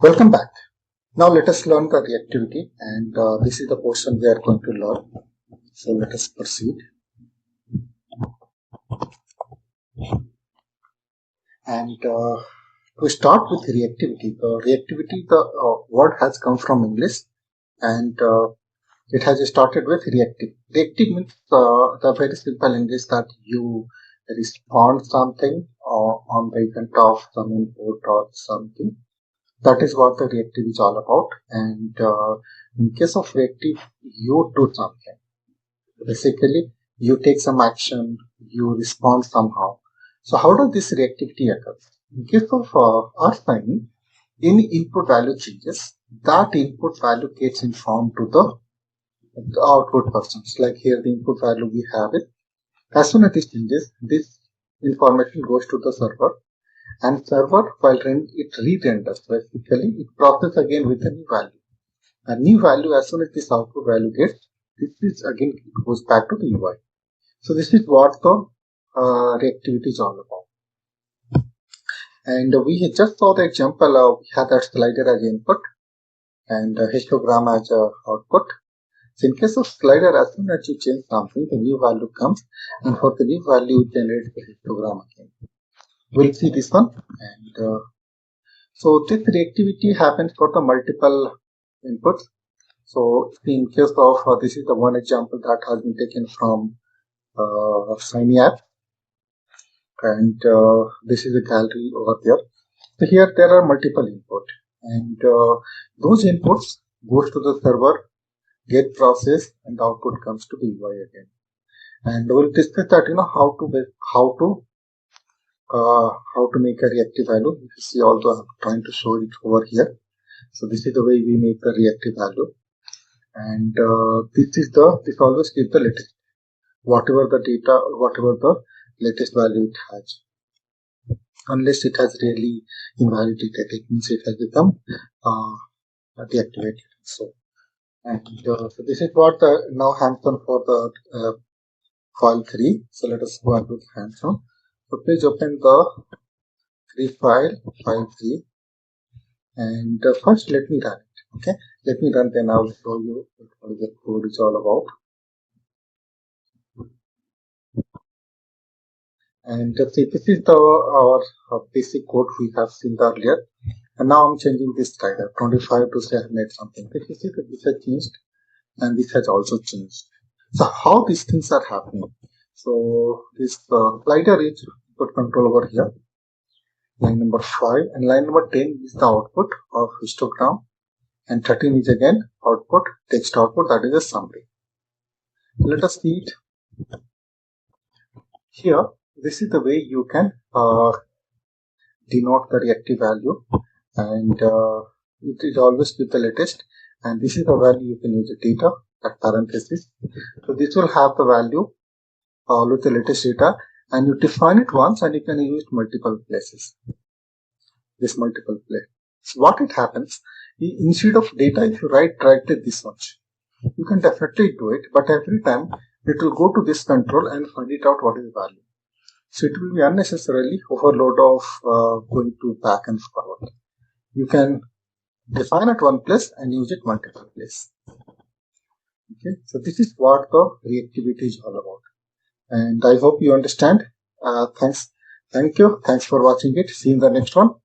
Welcome back. Now let us learn the reactivity, and this is the portion we are going to learn. So let us proceed. And to start with reactivity, the word has come from English, and it has started with reactive. Reactive means the very simple English that you respond something on the event of some input or something. That is what the reactive is all about. And in case of reactive, you do something. Basically, you take some action, you respond somehow. So how does this reactivity occur? In case of our finding, any input value changes, that input value gets informed to the output persons. Like here, the input value we have it. As soon as it changes, this information goes to the server. And server, while it re-renders, basically it processes again with a new value. A new value, as soon as this output value gets, this is again, it goes back to the UI. So this is what the reactivity is all about. And we just saw the example, we had that slider as input and histogram as output. So in case of slider, as soon as you change something, the new value comes, and for the new value, it generates the histogram again. We'll see this one. And so this reactivity happens for the multiple inputs. So in case of this is the one example that has been taken from Shiny app, and this is a gallery over there. So here there are multiple input, and those inputs goes to the server, get processed, and the output comes to the UI again. And we'll discuss that how to make a reactive value. You see, although I'm trying to show it over here. So this is the way we make the reactive value, and this always gives the latest, whatever the latest value it has, unless it has really invalidated. It means it has become deactivated. So this is what the now hands-on for the file 3. So let us go on to the hands-on. So please open the 3 file 3, and first let me run it. Okay, let me run, then I will show you what the code is all about. And see, this is our basic code we have seen earlier, and now I'm changing this slider 25 to say I have made something. This has changed, and this has also changed. So how these things are happening? So this slider is input control over here, line number 5, and line number 10 is the output of histogram, and 13 is again output, text output, that is a summary. Let us see it here. This is the way you can denote the reactive value, and it is always with the latest, and this is the value you can use the data at parenthesis. So this will have the value with the latest data, and you define it once and you can use it multiple places. This multiple place. So what it happens, instead of data, if you write this much, you can definitely do it, but every time it will go to this control and find it out what is the value. So it will be unnecessarily overload of going to back and forward. You can define at one place and use it multiple places. Okay, so this is what the reactivity is all about, and I hope you understand. Thank you. Thanks for watching it. See you in the next one.